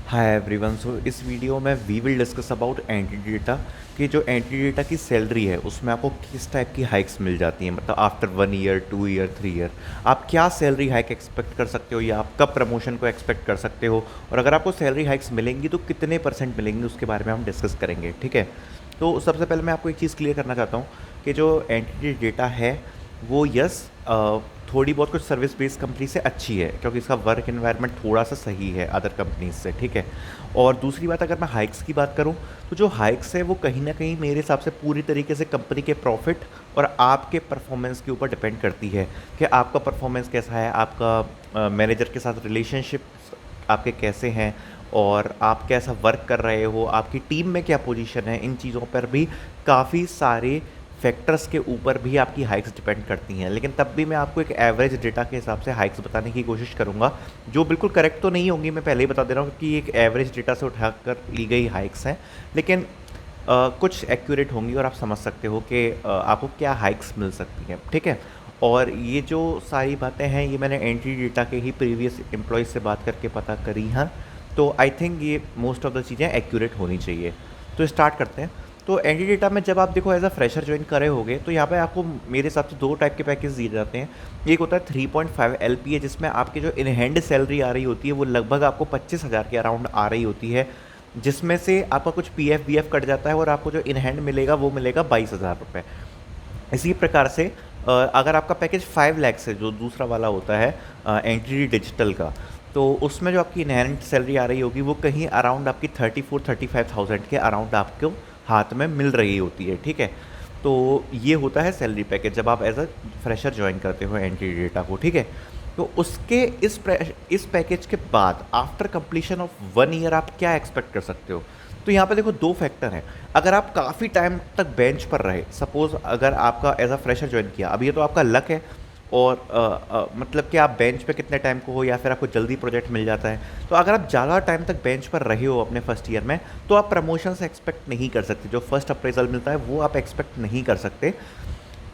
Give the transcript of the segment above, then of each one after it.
Hi everyone. सो इस video में we will discuss about anti data कि जो एंटी डेटा की सैलरी है उसमें आपको किस टाइप की हाइक्स मिल जाती हैं, मतलब आफ्टर 1 ईयर 2 ईयर 3 ईयर आप क्या सैलरी हाइक एक्सपेक्ट कर सकते हो या आप कब प्रमोशन को एक्सपेक्ट कर सकते हो, और अगर आपको सैलरी हाइक्स मिलेंगी तो कितने परसेंट मिलेंगी उसके बारे में हम डिस्कस करेंगे। ठीक है, तो सबसे पहले मैं आपको एक चीज़ क्लियर करना चाहता हूँ कि जो एंटिटी डेटा है वो थोड़ी बहुत कुछ सर्विस बेस्ड कंपनी से अच्छी है क्योंकि इसका वर्क इन्वायरमेंट थोड़ा सा सही है अदर कंपनीज से। ठीक है, और दूसरी बात अगर मैं हाइक्स की बात करूं तो जो हाइक्स है वो कहीं ना कहीं मेरे हिसाब से पूरी तरीके से कंपनी के प्रॉफिट और आपके परफॉर्मेंस के ऊपर डिपेंड करती है कि आपका परफॉर्मेंस कैसा है, आपका मैनेजर के साथ रिलेशनशिप आपके कैसे हैं, और आप कैसा वर्क कर रहे हो, आपकी टीम में क्या पोजीशन है, इन चीज़ों पर भी काफ़ी सारे फैक्टर्स के ऊपर भी आपकी हाइक्स डिपेंड करती हैं। लेकिन तब भी मैं आपको एक एवरेज डेटा के हिसाब से हाइक्स बताने की कोशिश करूंगा, जो बिल्कुल करेक्ट तो नहीं होंगी, मैं पहले ही बता दे रहा हूँ कि एक एवरेज डेटा से उठाकर ली गई हाइक्स हैं, लेकिन कुछ एक्यूरेट होंगी और आप समझ सकते हो कि आपको क्या हाइक्स मिल सकती हैं। ठीक है, और ये जो सारी बातें हैं ये मैंने एंट्री डेटा के ही प्रीवियस एम्प्लॉयज़ से बात करके पता करी हैं, तो आई थिंक ये मोस्ट ऑफ द चीज़ें एक्यूरेट होनी चाहिए। तो स्टार्ट करते हैं। तो एंटी डेटा में जब आप देखो एज अ फ्रेशर ज्वाइन करे होगे तो यहाँ पे आपको मेरे हिसाब से दो टाइप के पैकेज दिए जाते हैं। एक होता है 3.5 LPA जिसमें आपकी जो इन हैंड सैलरी आ रही होती है वो लगभग आपको 25,000 के अराउंड आ रही होती है, जिसमें से आपका कुछ PF BF कट जाता है और आपको जो इन हैंड मिलेगा वो मिलेगा 22,000 रुपये। इसी प्रकार से अगर आपका पैकेज 5 लाख से जो दूसरा वाला होता है एंट्री डिजिटल का, तो उसमें जो आपकी इनहेरेंट सैलरी आ रही होगी वो कहीं अराउंड आपकी 34-35,000 के अराउंड आपको हाथ में मिल रही होती है। ठीक है, तो ये होता है सैलरी पैकेज जब आप एज अ फ्रेशर ज्वाइन करते हो एंट्री डेटा को। ठीक है, तो उसके इस पैकेज के बाद आफ्टर कंप्लीशन ऑफ 1 ईयर आप क्या एक्सपेक्ट कर सकते हो। तो यहाँ पे देखो दो फैक्टर हैं। अगर आप काफ़ी टाइम तक बेंच पर रहे, सपोज अगर आपका एज अ फ्रेशर ज्वाइन किया, अब ये तो आपका लक है, और मतलब कि आप बेंच पे कितने टाइम को हो या फिर आपको जल्दी प्रोजेक्ट मिल जाता है। तो अगर आप ज़्यादा टाइम तक बेंच पर रहे हो अपने फर्स्ट ईयर में तो आप प्रमोशन से एक्सपेक्ट नहीं कर सकते, जो फर्स्ट अप्रेजल मिलता है वो आप एक्सपेक्ट नहीं कर सकते।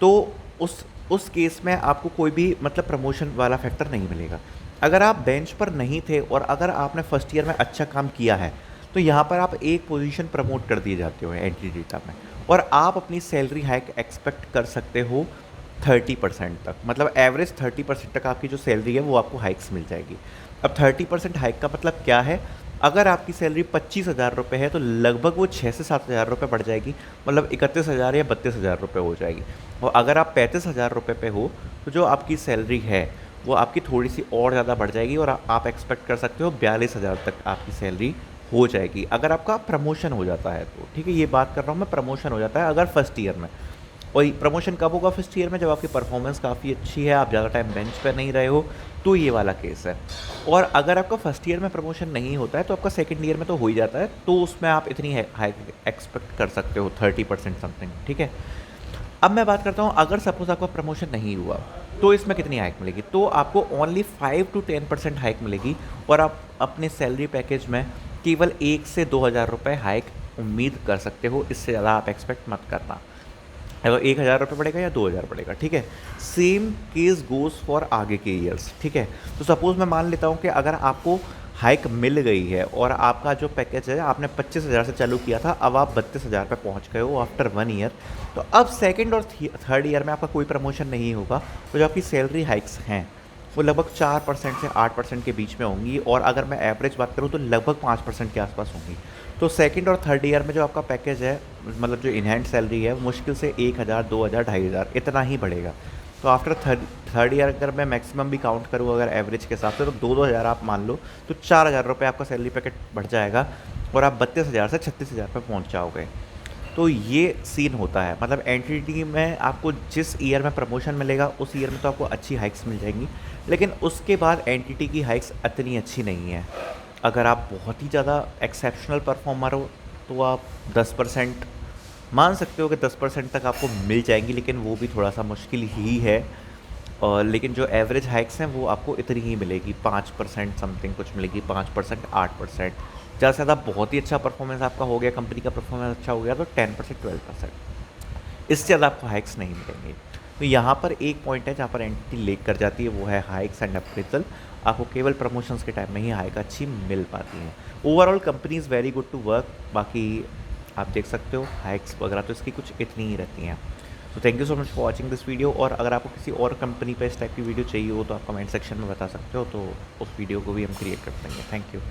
तो उस केस में आपको कोई भी मतलब प्रमोशन वाला फैक्टर नहीं मिलेगा। अगर आप बेंच पर नहीं थे और अगर आपने फर्स्ट ईयर में अच्छा काम किया है तो यहाँ पर आप एक पोजीशन प्रमोट कर दिए जाते हो एंट्री डेटा में, और आप अपनी सैलरी हाइक एक्सपेक्ट कर सकते हो 30% तक, मतलब एवरेज 30% तक आपकी जो सैलरी है वो आपको हाइक्स मिल जाएगी। अब 30% हाइक का मतलब क्या है, अगर आपकी सैलरी 25,000 रुपये है तो लगभग वो 6 से 7 हज़ार रुपये बढ़ जाएगी, मतलब 31,000 या 32,000 रुपये हो जाएगी। और अगर आप 35,000 रुपये पे हो तो जो आपकी सैलरी है वो आपकी थोड़ी सी और ज़्यादा बढ़ जाएगी और आप एक्सपेक्ट कर सकते हो 42,000 तक आपकी सैलरी हो जाएगी अगर आपका प्रमोशन हो जाता है तो। ठीक है, ये बात कर रहा हूँ मैं, प्रमोशन हो जाता है अगर फर्स्ट ईयर में। और प्रमोशन कब होगा फर्स्ट ईयर में, जब आपकी परफॉर्मेंस काफ़ी अच्छी है, आप ज़्यादा टाइम बेंच पर नहीं रहे हो, तो ये वाला केस है। और अगर आपका फर्स्ट ईयर में प्रमोशन नहीं होता है तो आपका सेकंड ईयर में तो हो ही जाता है, तो उसमें आप इतनी हाई एक्सपेक्ट कर सकते हो 30% समथिंग। ठीक है, अब मैं बात करता हूँ अगर सपोज आपका प्रमोशन नहीं हुआ तो इसमें कितनी हाइक मिलेगी। तो आपको ओनली 5 to 10% हाइक मिलेगी, और आप अपने सैलरी पैकेज में केवल 1 से 2 हज़ार रुपये हाइक उम्मीद कर सकते हो, इससे ज़्यादा आप एक्सपेक्ट मत करना। अगर 1 हज़ार रुपये पड़ेगा या 2 हज़ार पड़ेगा। ठीक है, सेम केस गोज़ फॉर आगे के ईयर्स। ठीक है, तो सपोज़ मैं मान लेता हूँ कि अगर आपको हाइक मिल गई है और आपका जो पैकेज है आपने 25,000 से चालू किया था, अब आप 32,000 पे पहुँच गए हो आफ्टर 1 ईयर, तो अब सेकेंड और थर्ड ईयर में आपका कोई प्रमोशन नहीं होगा, तो जो आपकी सैलरी हाइक्स हैं वो लगभग 4% से 8% के बीच में होंगी, और अगर मैं एवरेज बात करूँ तो लगभग 5% के आसपास होंगी। तो सेकंड और थर्ड ईयर में जो आपका पैकेज है, मतलब जो इनहैंड सैलरी है, मुश्किल से 1,000 2,000 2,500 इतना ही बढ़ेगा। तो आफ्टर थर्ड ईयर अगर मैं मैक्सिमम भी काउंट करूँ अगर एवरेज के हिसाब से तो 2-2 हज़ार आप मान लो, तो 4,000 रुपये आपका सैलरी पैकेट बढ़ जाएगा और आप 32,000 से 36,000 पे पहुँच जाओगे। तो ये सीन होता है, मतलब एंटिटी में आपको जिस ईयर में प्रमोशन मिलेगा उस ईयर में तो आपको अच्छी हाइक्स मिल जाएंगी, लेकिन उसके बाद एंटिटी की हाइक्स इतनी अच्छी नहीं है। अगर आप बहुत ही ज़्यादा एक्सेप्शनल परफॉर्मर हो तो आप 10% मान सकते हो कि 10% तक आपको मिल जाएंगी, लेकिन वो भी थोड़ा सा मुश्किल ही है। और लेकिन जो एवरेज हाइक्स हैं वो आपको इतनी ही मिलेगी, 5% समथिंग कुछ मिलेगी, 5% 8%। ज़्यादा से ज़्यादा बहुत ही अच्छा परफॉर्मेंस आपका हो गया, कंपनी का परफॉर्मेंस अच्छा हो गया तो 10% 12%, इससे ज़्यादा आपको हाइक्स नहीं मिलेंगे। तो यहाँ पर एक पॉइंट है जहाँ पर एंटिटी लेक कर जाती है, वो है हाइक्स एंड अप्रेजल। आपको केवल प्रमोशंस के टाइम में ही हाइक अच्छी मिल पाती है। Overall company is very good to work. बाकी आप देख सकते हो हाइक्स वगैरह तो इसकी कुछ इतनी ही रहती हैं। तो thank you so much for watching this video. और अगर आपको किसी और कंपनी पे इस टाइप की वीडियो चाहिए हो तो आप कमेंट सेक्शन में बता सकते हो, तो उस वीडियो को भी हम क्रिएट कर देंगे। Thank you.